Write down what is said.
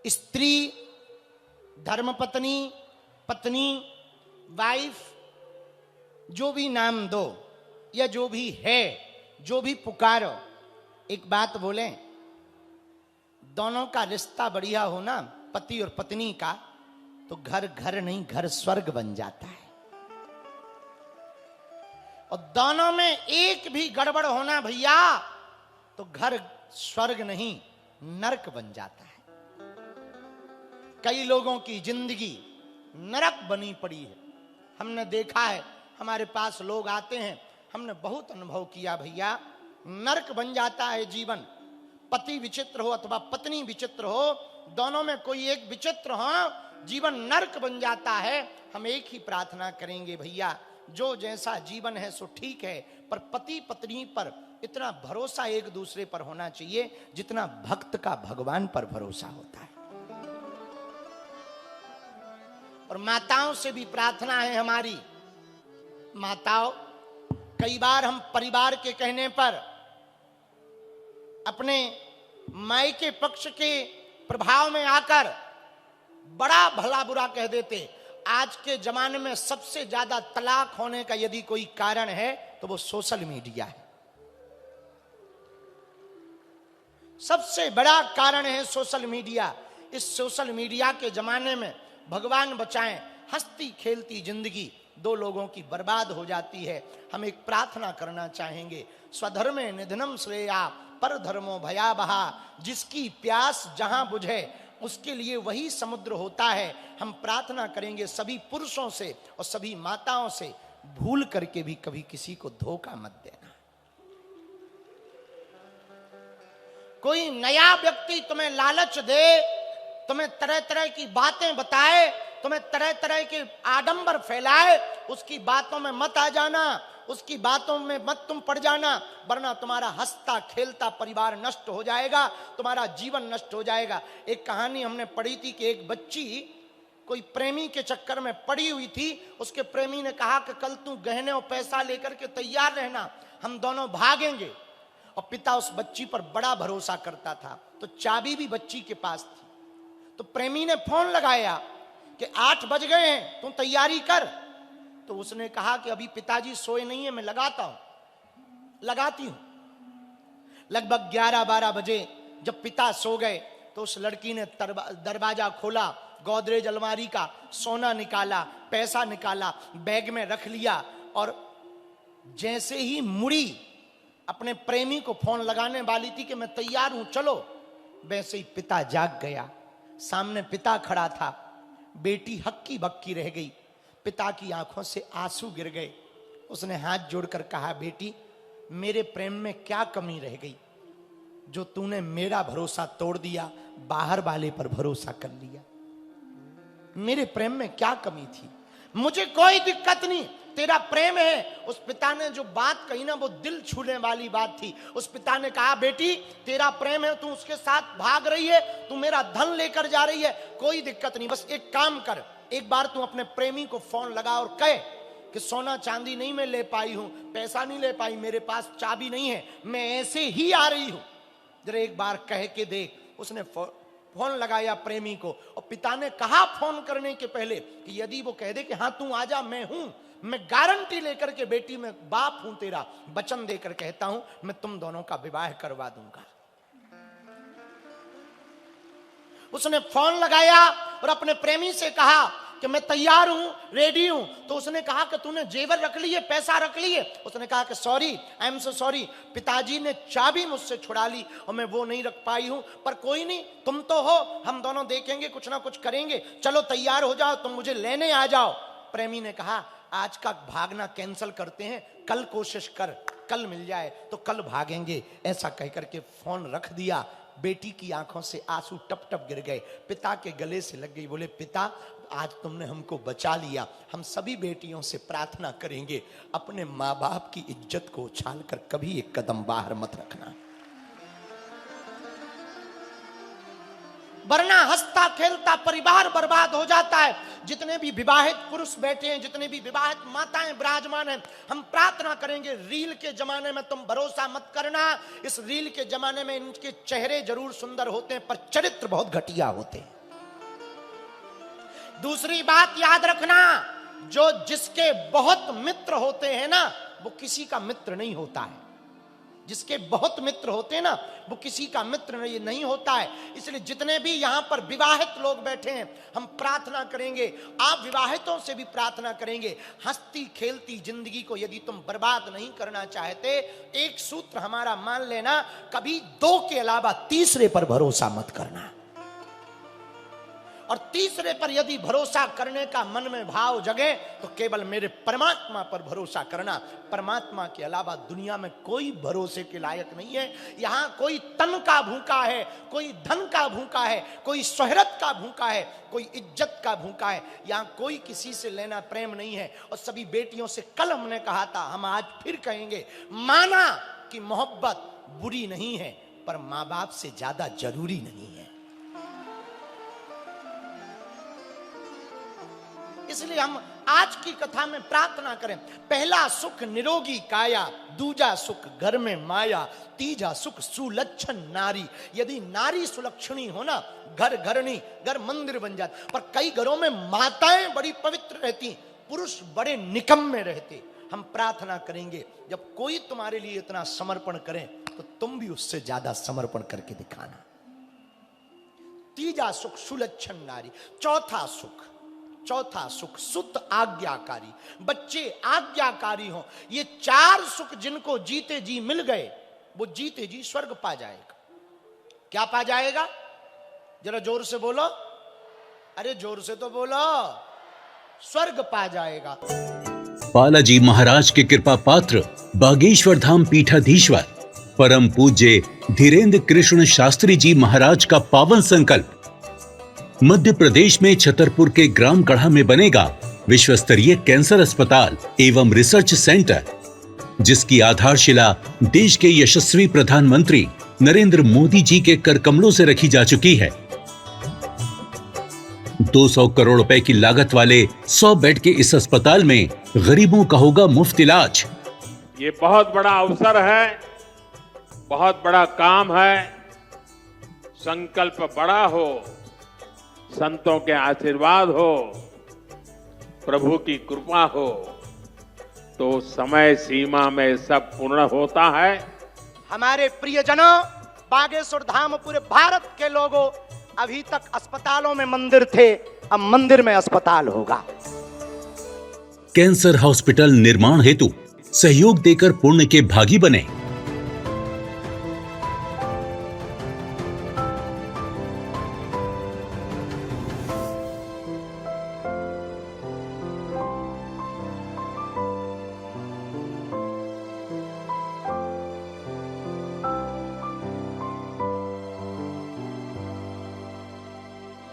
स्त्री, धर्मपत्नी, पत्नी, वाइफ, जो भी नाम दो या जो भी है, जो भी पुकारो, एक बात बोलें, दोनों का रिश्ता बढ़िया हो ना, पति और पत्नी का, तो घर घर नहीं, घर स्वर्ग बन जाता है। और दोनों में एक भी गड़बड़ होना भैया, तो घर स्वर्ग नहीं नरक बन जाता है। कई लोगों की जिंदगी नरक बनी पड़ी है। हमने देखा है, हमारे पास लोग आते हैं, हमने बहुत अनुभव किया भैया, नरक बन जाता है जीवन। पति विचित्र हो अथवा पत्नी विचित्र हो, दोनों में कोई एक विचित्र हो, जीवन नरक बन जाता है। हम एक ही प्रार्थना करेंगे भैया, जो जैसा जीवन है सो ठीक है, पर पति पत्नी पर इतना भरोसा एक दूसरे पर होना चाहिए जितना भक्त का भगवान पर भरोसा होता है। और माताओं से भी प्रार्थना है हमारी, माताओं, कई बार हम परिवार के कहने पर अपने मायके पक्ष के प्रभाव में आकर बड़ा भला बुरा कह देते। आज के जमाने में सबसे ज्यादा तलाक होने का यदि कोई कारण है तो वो सोशल मीडिया है। सबसे बड़ा कारण है सोशल मीडिया। इस सोशल मीडिया के जमाने में भगवान बचाएं, हंसती खेलती जिंदगी दो लोगों की बर्बाद हो जाती है। हम एक प्रार्थना करना चाहेंगे, स्वधर्मे निधनम श्रेया पर धर्मो भयावहा। जिसकी प्यास जहां बुझे उसके लिए वही समुद्र होता है। हम प्रार्थना करेंगे सभी पुरुषों से और सभी माताओं से, भूल करके भी कभी किसी को धोखा मत देना। कोई नया व्यक्ति तुम्हें लालच दे, तुम्हें तरह तरह की बातें बताए, तुम्हें तरह तरह के आडंबर फैलाए, उसकी बातों में मत आ जाना, उसकी बातों में मत तुम पड़ जाना, वरना तुम्हारा हंसता खेलता परिवार नष्ट हो जाएगा, तुम्हारा जीवन नष्ट हो जाएगा। एक कहानी हमने पढ़ी थी कि एक बच्ची कोई प्रेमी के चक्कर में पड़ी हुई थी। उसके प्रेमी ने कहा कि कल तू गहने और पैसा लेकर के तैयार रहना, हम दोनों भागेंगे। और पिता उस बच्ची पर बड़ा भरोसा करता था, तो चाबी भी बच्ची के पास थी। तो प्रेमी ने फोन लगाया कि 8 बज गए हैं, तू तैयारी कर। तो उसने कहा कि अभी पिताजी सोए नहीं है, मैं लगाती हूं। लगभग 11-12 बजे जब पिता सो गए तो उस लड़की ने दरवाजा खोला, गोदरेज अलमारी का सोना निकाला, पैसा निकाला, बैग में रख लिया, और जैसे ही मुड़ी अपने प्रेमी को फोन लगाने वाली थी कि मैं तैयार हूं चलो, वैसे ही पिता जाग गया। सामने पिता खड़ा था, बेटी हक्की बक्की रह गई, पिता की आंखों से आंसू गिर गए। उसने हाथ जोड़कर कहा, बेटी मेरे प्रेम में क्या कमी रह गई जो तूने मेरा भरोसा तोड़ दिया, बाहर वाले पर भरोसा कर लिया। मेरे प्रेम में क्या कमी थी? मुझे कोई दिक्कत नहीं, तेरा प्रेम है। उस पिता ने जो बात कही ना, वो दिल छूने वाली बात थी। उस पिता ने कहा, बेटी तेरा प्रेम है, तू उसके साथ भाग रही है, तू मेरा धन लेकर जा रही है, कोई दिक्कत नहीं, बस एक काम कर, एक बार तू अपने प्रेमी को फोन लगा और कहे कि सोना चांदी नहीं मैं ले पाई हूं, पैसा नहीं ले पाई, मेरे पास चाबी नहीं है, मैं ऐसे ही आ रही हूं, जरा एक बार कह के देख। उसने फोन लगाया प्रेमी को, और पिता ने कहा फोन करने के पहले कि यदि वो कह दे कि हाँ तू आजा, मैं हूं, मैं गारंटी लेकर के, बेटी मैं बाप हूं तेरा, वचन देकर कहता हूं मैं तुम दोनों का विवाह करवा दूंगा। उसने फोन लगाया और अपने प्रेमी से कहा कि मैं तैयार हूं, रेडी हूं। तो उसने कहा कि तूने जेवर रख लिए, पैसा रख लिए? उसने कहा कि sorry, I am so sorry, पिताजी ने चाबी मुझसे छुड़ा ली और मैं वो नहीं रख पाई हूं, पर कोई नहीं, तुम तो हो, हम दोनों देखेंगे, कुछ ना कुछ करेंगे, चलो तैयार हो जाओ, तुम मुझे लेने आ जाओ। प्रेमी ने कहा, आज का भागना कैंसिल करते हैं, कल कोशिश कर, कल मिल जाए तो कल भागेंगे। ऐसा कहकर के फोन रख दिया। बेटी की आंखों से आंसू टप टप गिर गए, पिता के गले से लग गई। बोले, पिता आज तुमने हमको बचा लिया। हम सभी बेटियों से प्रार्थना करेंगे, अपने माँ बाप की इज्जत को उछाल कर कभी एक कदम बाहर मत रखना, वरना हंसता खेलता परिवार बर्बाद हो जाता है। जितने भी विवाहित पुरुष बैठे हैं, जितने भी विवाहित माताएं विराजमान हैं, हम प्रार्थना करेंगे, रील के जमाने में तुम भरोसा मत करना। इस रील के जमाने में इनके चेहरे जरूर सुंदर होते हैं, पर चरित्र बहुत घटिया होते हैं। दूसरी बात याद रखना, जो जिसके बहुत मित्र होते हैं ना, वो किसी का मित्र नहीं होता है। जिसके बहुत मित्र होते हैं ना, वो किसी का मित्र नहीं होता है। इसलिए जितने भी यहां पर विवाहित लोग बैठे हैं, हम प्रार्थना करेंगे, आप विवाहितों से भी प्रार्थना करेंगे, हंसती खेलती जिंदगी को यदि तुम बर्बाद नहीं करना चाहते, एक सूत्र हमारा मान लेना, कभी दो के अलावा तीसरे पर भरोसा मत करना। और तीसरे पर यदि भरोसा करने का मन में भाव जगे तो केवल मेरे परमात्मा पर भरोसा करना। परमात्मा के अलावा दुनिया में कोई भरोसे के लायक नहीं है। यहां कोई तन का भूखा है, कोई धन का भूखा है, कोई शोहरत का भूखा है, कोई इज्जत का भूखा है। यहां कोई किसी से लेना प्रेम नहीं है। और सभी बेटियों से कल हमने कहा था, हम आज फिर कहेंगे, माना कि मोहब्बत बुरी नहीं है, पर मां बाप से ज्यादा जरूरी नहीं है। इसलिए हम आज की कथा में प्रार्थना करें, पहला सुख निरोगी काया, दूजा सुख घर में माया, तीजा सुख सुलक्षण नारी। यदि नारी सुलक्षणी हो ना, घर घरनी, घर मंदिर बन जाता। पर कई घरों में माताएं बड़ी पवित्र रहती, पुरुष बड़े निकम्मे रहते। हम प्रार्थना करेंगे, जब कोई तुम्हारे लिए इतना समर्पण करे तो तुम भी उससे ज्यादा समर्पण करके दिखाना। तीजा सुख सुलक्षण नारी। चौथा सुख सुत आज्ञाकारी, बच्चे आज्ञाकारी हो। ये चार सुख जिनको जीते जी मिल गए, वो जीते जी स्वर्ग पा जाएगा। क्या पा जाएगा? जरा जोर से बोलो, अरे जोर से तो बोलो, स्वर्ग पा जाएगा। बालाजी महाराज के कृपा पात्र बागेश्वर धाम पीठाधीश्वर परम पूज्य धीरेन्द्र कृष्ण शास्त्री जी महाराज का पावन संकल्प, मध्य प्रदेश में छतरपुर के ग्राम गढ़ा में बनेगा विश्व स्तरीय कैंसर अस्पताल एवं रिसर्च सेंटर, जिसकी आधारशिला देश के यशस्वी प्रधानमंत्री नरेंद्र मोदी जी के कर कमलों से रखी जा चुकी है। 200 करोड़ रुपए की लागत वाले 100 बेड के इस अस्पताल में गरीबों का होगा मुफ्त इलाज। ये बहुत बड़ा अवसर है, बहुत बड़ा काम है। संकल्प बड़ा हो, संतों के आशीर्वाद हो, प्रभु की कृपा हो, तो समय सीमा में सब पूर्ण होता है। हमारे प्रियजनों, बागेश्वर धाम पूरे भारत के लोगों, अभी तक अस्पतालों में मंदिर थे, अब मंदिर में अस्पताल होगा। कैंसर हॉस्पिटल निर्माण हेतु सहयोग देकर पुण्य के भागी बने।